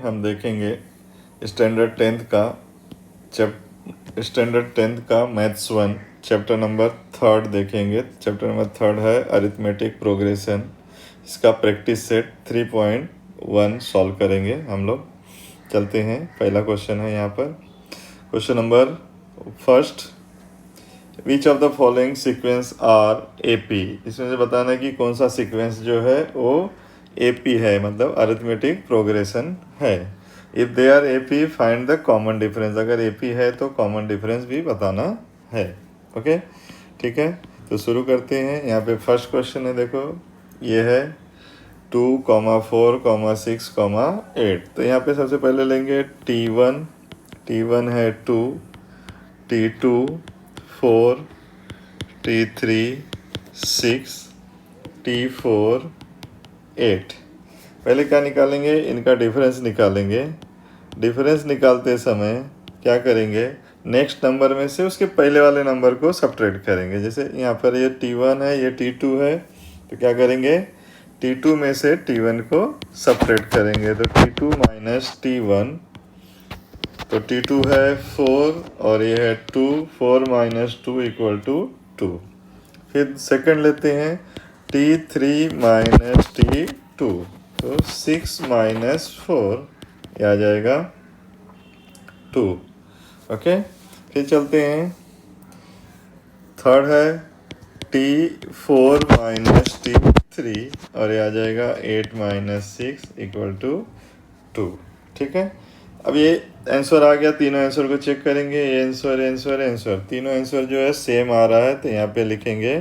हम देखेंगे standard tenth का मैथ्स 1 चैप्टर नंबर 3 देखेंगे। चैप्टर नंबर 3 है अरिथमेटिक प्रोग्रेशन। इसका प्रैक्टिस सेट 3.1 सॉल्व करेंगे हम लोग। चलते हैं, पहला क्वेश्चन है यहाँ पर। Question number first, which of the following sequence are AP. इसमें से बताना है कि कौन सा सीक्वेंस जो है वो एपी है, मतलब अरिथमेटिक प्रोग्रेशन है। If they are AP find the common difference. अगर एपी है तो कॉमन डिफरेंस भी बताना है। ओके, ठीक है, तो शुरू करते हैं। यहाँ पे फर्स्ट क्वेश्चन है, देखो ये है 2, 4, 6, 8। तो यहाँ पे सबसे पहले लेंगे T1 है 2, T2 4, T3 6, T4 8। पहले क्या निकालेंगे, इनका डिफरेंस निकालेंगे। डिफरेंस निकालते समय क्या करेंगे, नेक्स्ट नंबर में से उसके पहले वाले नंबर को सब्ट्रैक्ट करेंगे। जैसे यहाँ पर ये T1 है, ये T2 है, तो क्या करेंगे, T2 में से T1 को सब्ट्रैक्ट करेंगे। तो T2 माइनस T1, तो T2 है 4 और ये है 2, 4 माइनस 2 इक्वल टू 2। फिर सेकंड लेते हैं T3 माइनस T2, तो 6 माइनस 4 ये आ जाएगा 2। ओके, फिर चलते हैं, थर्ड है T4 माइनस T3 और ये आ जाएगा 8 माइनस 6 इक्वल टू 2। ठीक है, अब ये आंसर आ गया। तीनों आंसर को चेक करेंगे, ये आंसर तीनों आंसर जो है सेम आ रहा है। तो यहाँ पे लिखेंगे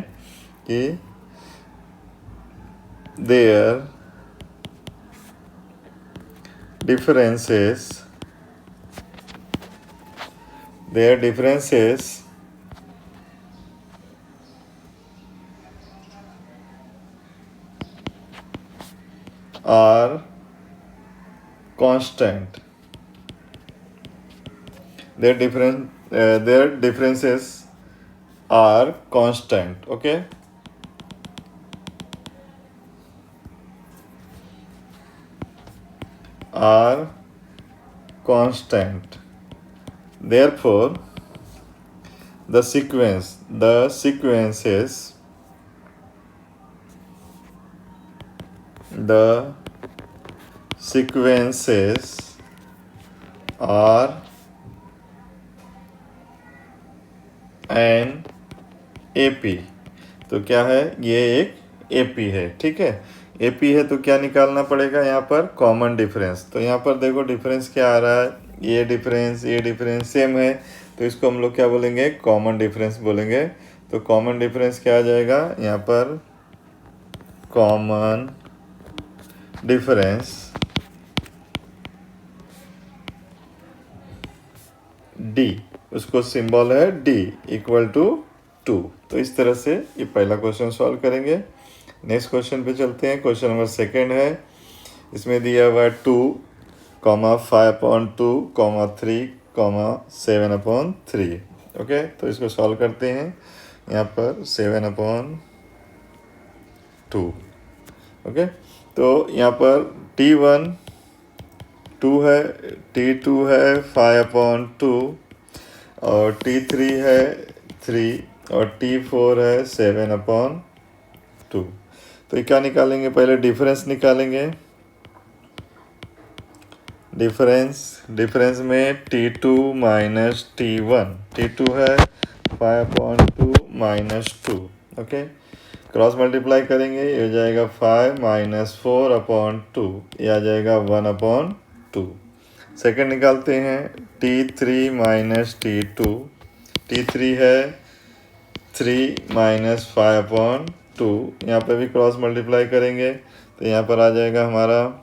कि there differences are constant. Their differences are constant. Okay, are constant. Therefore, the sequences are an AP। तो क्या है, ये एक AP है। ठीक है, AP है तो क्या निकालना पड़ेगा यहाँ पर, कॉमन डिफरेंस। तो यहाँ पर देखो डिफरेंस क्या आ रहा है, ये डिफरेंस सेम है, तो इसको हम लोग क्या बोलेंगे, कॉमन डिफरेंस बोलेंगे। तो कॉमन डिफरेंस क्या आ जाएगा यहाँ पर, कॉमन डिफरेंस D, उसको सिंबल है D इक्वल टू 2। तो इस तरह से ये पहला क्वेश्चन सॉल्व करेंगे। नेक्स्ट क्वेश्चन पे चलते हैं। क्वेश्चन नंबर सेकंड है, इसमें दिया हुआ है 2, 5/2, 3, 7/3। ओके, तो इसको सॉल्व करते हैं। यहाँ पर 7/2। ओके, तो यहाँ पर T1 2 है, T2 है 5/2 और T3 है 3 और T4 है 7/2। तो ये क्या निकालेंगे, पहले डिफरेंस निकालेंगे। डिफरेंस में T2 माइनस T1 है 5/2 माइनस 2। ओके, क्रॉस मल्टीप्लाई करेंगे, ये हो जाएगा 5 माइनस 4/2, ये आ जाएगा 1/2। सेकंड निकालते हैं, T3 माइनस T3 है 3 माइनस 5/2। यहाँ पे भी क्रॉस मल्टीप्लाई करेंगे, तो यहाँ पर आ जाएगा हमारा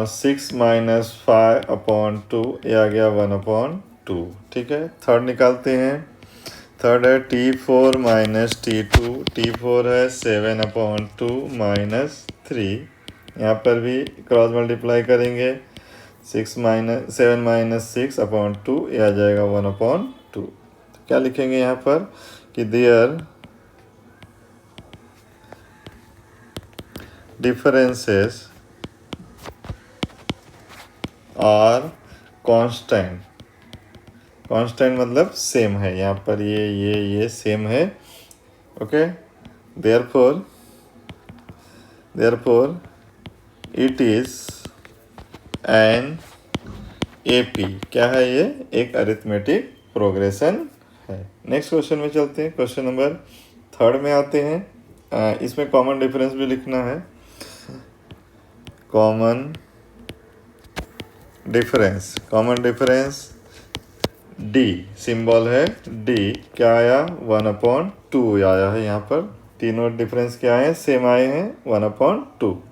6 माइनस 5/2, ये आ गया 1/2। ठीक है, थर्ड निकालते हैं। थर्ड है T4 माइनस T4 है 7/2 माइनस 3। यहाँ पर भी क्रॉस मल्टीप्लाई करेंगे, 7 माइनस 6/2, ये आ जाएगा 1/2। तो क्या लिखेंगे यहाँ पर कि their differences are constant. Constant मतलब सेम है, यहाँ पर ये सेम है। Okay, therefore it is an AP. क्या है ये? एक अरिथमेटिक प्रोग्रेशन है। नेक्स्ट क्वेश्चन में चलते हैं। क्वेश्चन नंबर 3 में आते हैं। इसमें कॉमन डिफरेंस भी लिखना है। कॉमन डिफरेंस डी, सिंबल है डी। क्या आया? 1/2 आया है। यहाँ पर तीनों डिफरेंस क्या आए? सेम आए हैं, 1/2।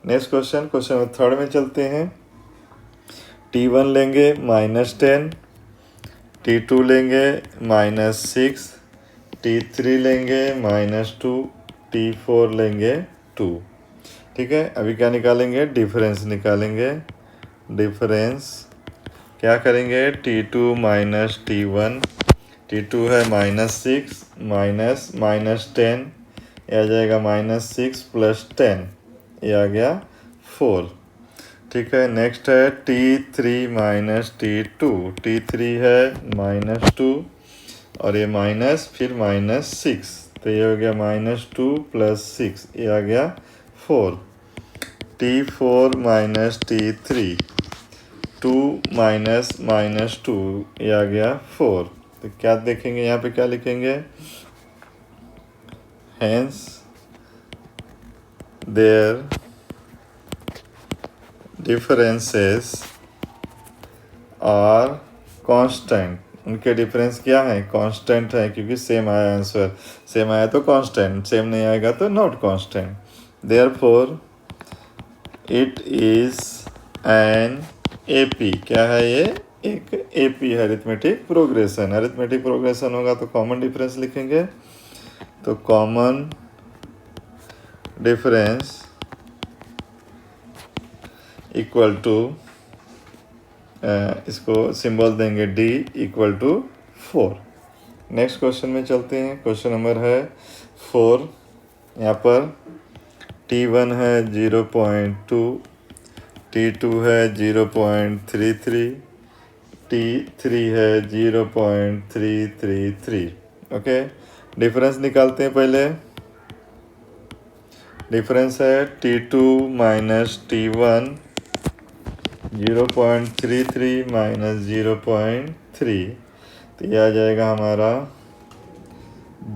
नेक्स्ट क्वेश्चन नंबर 3 में चलते हैं। T1 लेंगे -10, T2 लेंगे -6, T3 लेंगे -2, T4 लेंगे 2। ठीक है, अभी क्या निकालेंगे? डिफरेंस निकालेंगे। डिफरेंस क्या करेंगे? T2 माइनस T1, T2 है -6 -10, ये आ जाएगा -6 + 10, ये आ गया 4। ठीक है, नेक्स्ट है T3 माइनस T2, T3 है -2 और ये माइनस फिर -6, तो ये हो गया -2 + 6, ये आ गया 4। T4 माइनस T3, 2 -2, ये आ गया 4। तो क्या देखेंगे यहाँ पे? क्या लिखेंगे? Hence their differences are constant. उनके डिफरेंस क्या है? कांस्टेंट है, क्योंकि सेम आया आंसर। सेम आया तो कांस्टेंट, सेम नहीं आएगा तो not constant. Therefore it is an AP. क्या है ये? एक एपी है, अरिथमेटिक प्रोग्रेशन। अरिथमेटिक प्रोग्रेशन होगा तो कॉमन डिफरेंस लिखेंगे। तो कॉमन डिफरेंस इक्वल टू, इसको सिंबल देंगे D = 4। नेक्स्ट क्वेश्चन में चलते हैं। क्वेश्चन नंबर है 4। यहाँ पर T1 है 0.2, T2 है 0.33, T3 है 0.333। ओके, डिफरेंस निकालते हैं पहले। डिफरेंस है T2 माइनस T1, 0.33 माइनस 0.3, तो यह आ जाएगा हमारा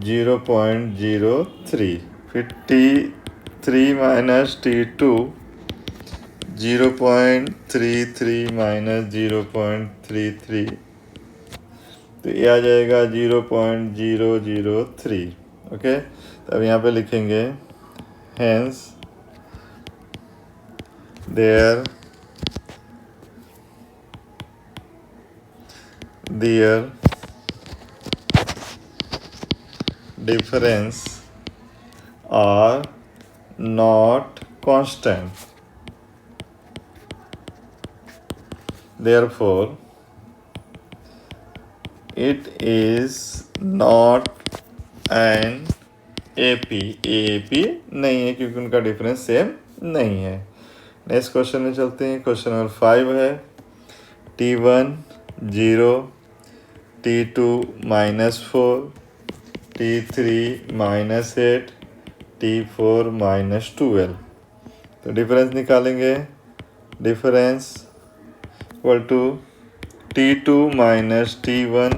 0.03। फिर T3 माइनस T2, 0.33 माइनस 0.33, तो ये आ जाएगा 0.003। ओके, तो अब यहाँ पे लिखेंगे hence their difference are not constant. Therefore, it is not an AP। AP नहीं है क्योंकि उनका डिफरेंस सेम नहीं है। नेक्स्ट क्वेश्चन में चलते हैं। क्वेश्चन नंबर 5 है T1 0, T2 -4, T3 -8, T4 -12। तो डिफरेंस निकालेंगे। Difference equal to T2 minus T1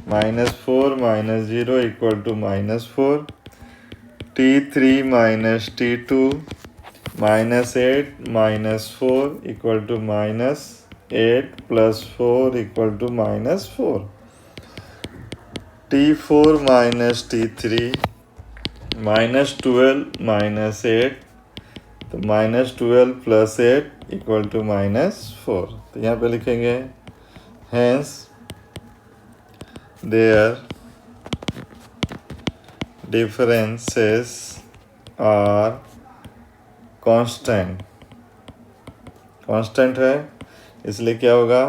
-4 -0 = -4, T3 minus T2 -8 -4 = -8 + 4 = -4, T4 minus T3 -12 -8, तो -12 + 8 = -4। तो यहाँ पे लिखेंगे hence their differences are constant. Constant है इसलिए क्या होगा?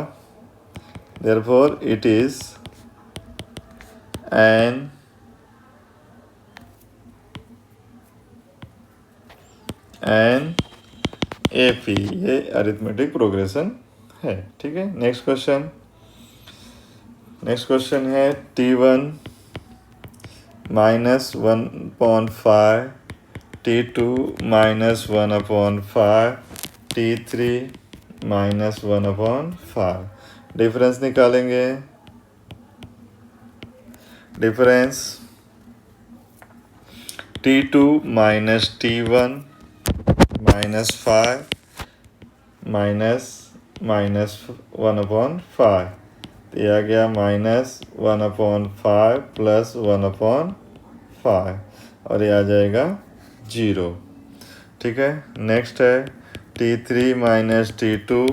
Therefore it is an an A P, ये अरिथमेटिक प्रोग्रेशन है। ठीक है, नेक्स्ट क्वेश्चन है T1 -1/5, T2 -1/5, T3 -1/5। डिफरेंस निकालेंगे। डिफरेंस T2 - T1 -5 -1/5, तो ये आ गया -1/5 + 1/5, और ये आ जाएगा 0। ठीक है, नेक्स्ट है T3 - T2,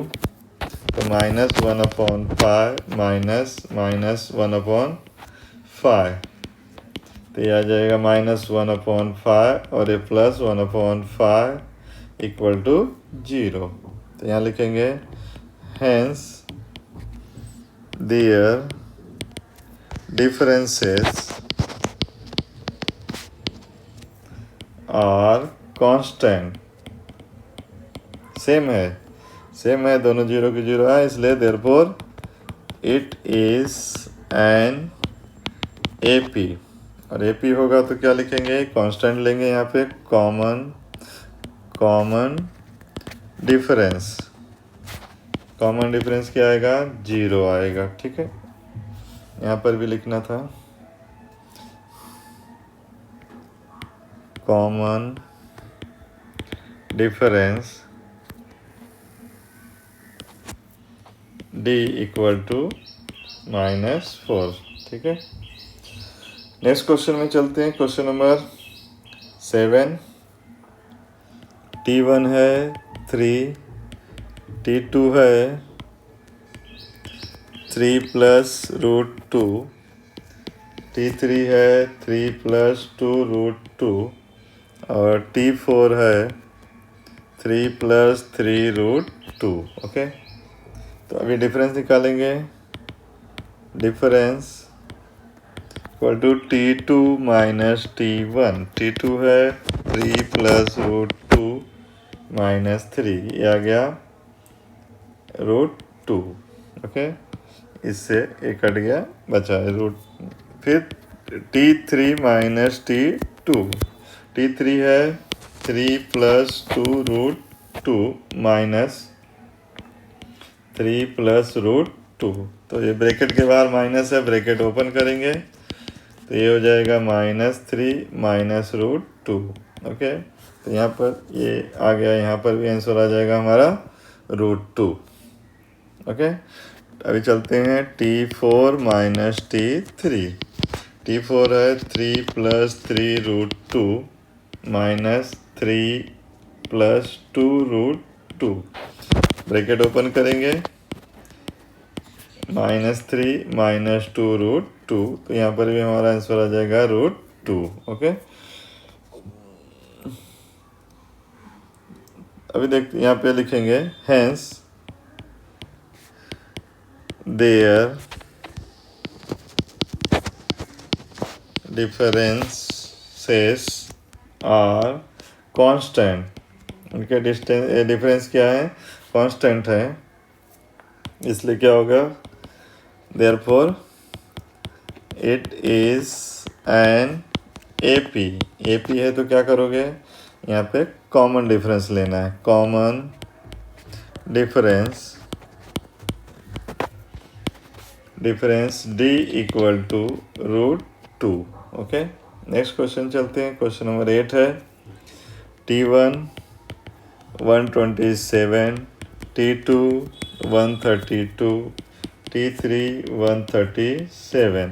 तो -1/5 -1/5, तो ये आ जाएगा -1/5 और ये +1/5 = 0। तो यहाँ लिखेंगे hence their differences are constant। Same है, दोनों 0 के 0 है, इसलिए therefore it is an AP। और AP होगा तो क्या लिखेंगे, कांस्टेंट लेंगे यहाँ पे, कॉमन डिफरेंस। कॉमन डिफरेंस क्या आएगा, 0 आएगा। ठीक है, यहाँ पर भी लिखना था, कॉमन डिफरेंस D = -4। ठीक है, नेक्स्ट क्वेश्चन में चलते हैं। Question number 7। T1 है 3, T2 है 3 + √2, T3 है 3 + 2 √2, और T4 है 3 + 3 √2। ओके, तो अभी डिफरेंस निकालेंगे। Difference = T2 - T1। T2 है 3 + √2 - 3, ये आ गया √2। ओके, इससे एक कट गया, बचा है फिर T3 - T2। T3 है 3 + 2 √2 - 3 + √2, तो ये ब्रैकेट के बाहर माइनस है, ब्रैकेट ओपन करेंगे तो ये हो जाएगा -3 - √2। ओके, तो यहाँ पर ये आ गया, यहाँ पर भी आंसर आ जाएगा हमारा √2। ओके, अभी चलते हैं T4 - T3। T4 है 3 + 3 √2 - 3 + 2 √2, ब्रैकेट ओपन करेंगे, -3 - 2 √2, तो यहाँ पर भी हमारा आंसर आ जाएगा √2। ओके, अभी देखते, यहाँ पे लिखेंगे hence their differences are constant। उनके डिफरेंस क्या है, कांस्टेंट है, इसलिए क्या होगा, therefore it is an AP। AP है तो क्या करोगे, यहाँ पे कॉमन डिफरेंस लेना है, common difference D = √2। Okay, next question चलते हैं। क्वेश्चन नंबर 8 है T1 127, T2 132, T3 137।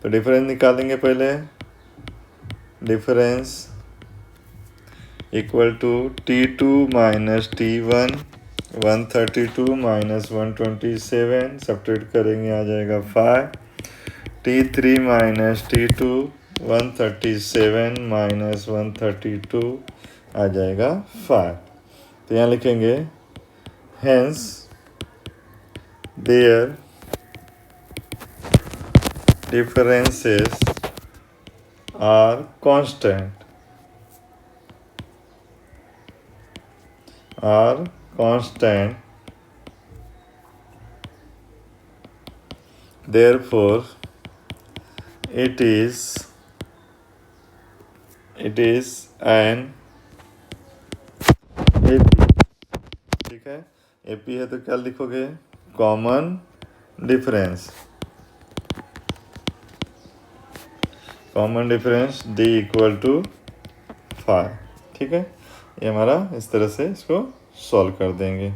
तो डिफरेंस निकालेंगे पहले। डिफरेंस = T2 - T1, 132 - 127, सब्ट्रैक्ट करेंगे, आ जाएगा 5। T3 - T2, 137 - 132, आ जाएगा 5। तो यहाँ लिखेंगे hence their differences are constant। are constant, therefore it is an AP। ठीक है, AP है तो क्या लिखोगे, common difference, D equal to 5। ठीक है, ये हमारा इस तरह से इसको सॉल्व कर देंगे।